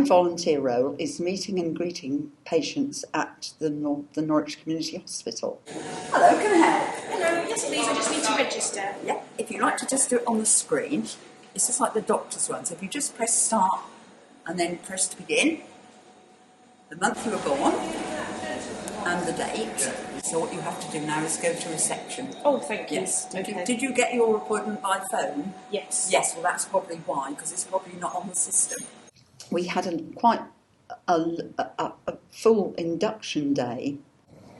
My volunteer role is meeting and greeting patients at the Norwich Community Hospital. Hello, can I help? Hello, yes please, I just need to register. Yeah, if you'd like to just do it on the screen, it's just like the doctor's one. So if you just press start and then press to begin, the month you were born and the date. So what you have to do now is go to reception. Oh, thank you. Yes. Okay. Did you get your appointment by phone? Yes. Yes, well that's probably why, because it's probably not on the system. We had quite a full induction day,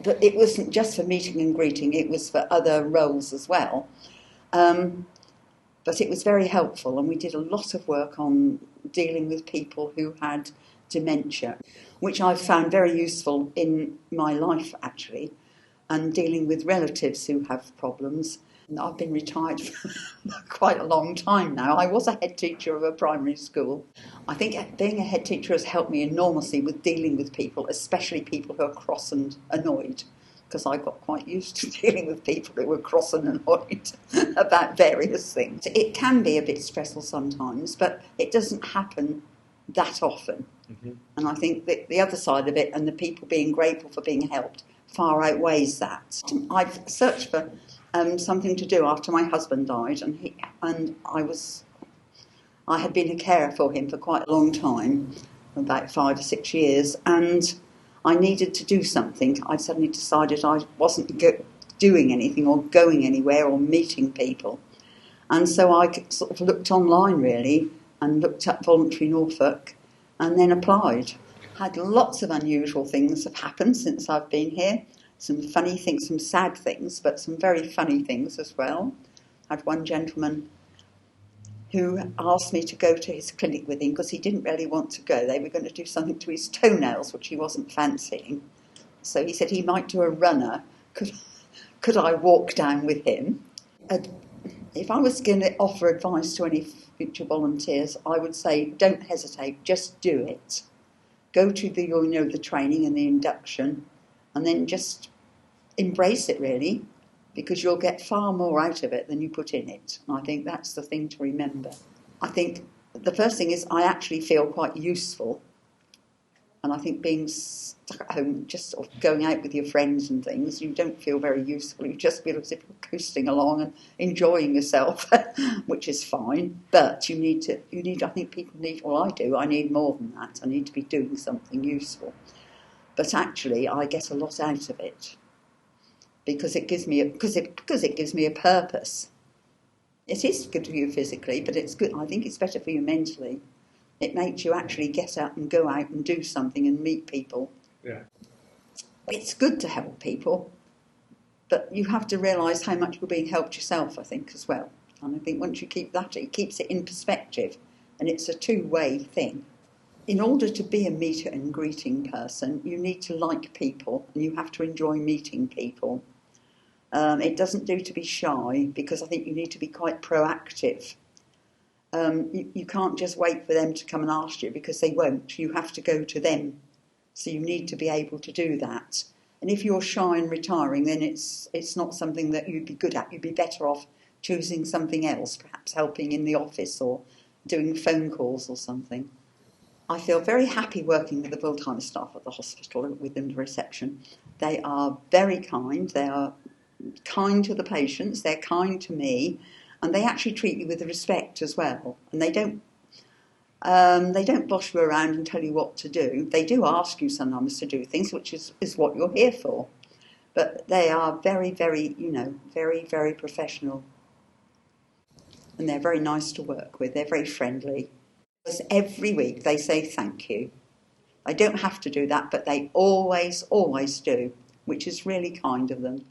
but it wasn't just for meeting and greeting, it was for other roles as well. But it was very helpful, and we did a lot of work on dealing with people who had dementia, which I've found very useful in my life actually, and dealing with relatives who have problems. I've been retired for quite a long time now. I was a head teacher of a primary school. I think being a head teacher has helped me enormously with dealing with people, especially people who are cross and annoyed, because I got quite used to dealing with people who were cross and annoyed about various things. It can be a bit stressful sometimes, but it doesn't happen that often. Mm-hmm. And I think that the other side of it, and the people being grateful for being helped, far outweighs that. I've searched for something to do after my husband died, and I had been a carer for him for quite a long time, about 5 or 6 years, and I needed to do something. I suddenly decided I wasn't doing anything or going anywhere or meeting people, and so I sort of looked online really and looked up Voluntary Norfolk and then applied. Had lots of unusual things have happened since I've been here. Some funny things, some sad things, but some very funny things as well. I had one gentleman who asked me to go to his clinic with him because he didn't really want to go. They were going to do something to his toenails, which he wasn't fancying. So he said he might do a runner. Could I walk down with him? If I was going to offer advice to any future volunteers, I would say don't hesitate, just do it. Go to the training and the induction, and then just embrace it really, because you'll get far more out of it than you put in it. And I think that's the thing to remember. I think the first thing is I actually feel quite useful, and I think being stuck at home, just sort of going out with your friends and things, you don't feel very useful. You just feel as if you're coasting along and enjoying yourself, which is fine. But you need, I think people need, well I do, I need more than that. I need to be doing something useful. But actually I get a lot out of it, because it gives me a purpose. It is good for you physically, but it's good. I think it's better for you mentally. It makes you actually get up and go out and do something and meet people. Yeah. It's good to help people, but you have to realise how much you're being helped yourself, I think, as well. And I think once you keep that, it keeps it in perspective, and it's a two-way thing. In order to be a meeter and greeting person, you need to like people, and you have to enjoy meeting people. It doesn't do to be shy, because I think you need to be quite proactive. You can't just wait for them to come and ask you, because they won't. You have to go to them. So you need to be able to do that. And if you're shy and retiring, then it's not something that you'd be good at. You'd be better off choosing something else, perhaps helping in the office or doing phone calls or something. I feel very happy working with the full-time staff at the hospital within the reception. They are very kind. They are kind to the patients. They're kind to me. And they actually treat you with respect as well. And they don't boss you around and tell you what to do. They do ask you sometimes to do things, which is what you're here for. But they are very, very, very, very professional. And they're very nice to work with. They're very friendly. Because every week they say thank you. They don't have to do that, but they always, always do, which is really kind of them.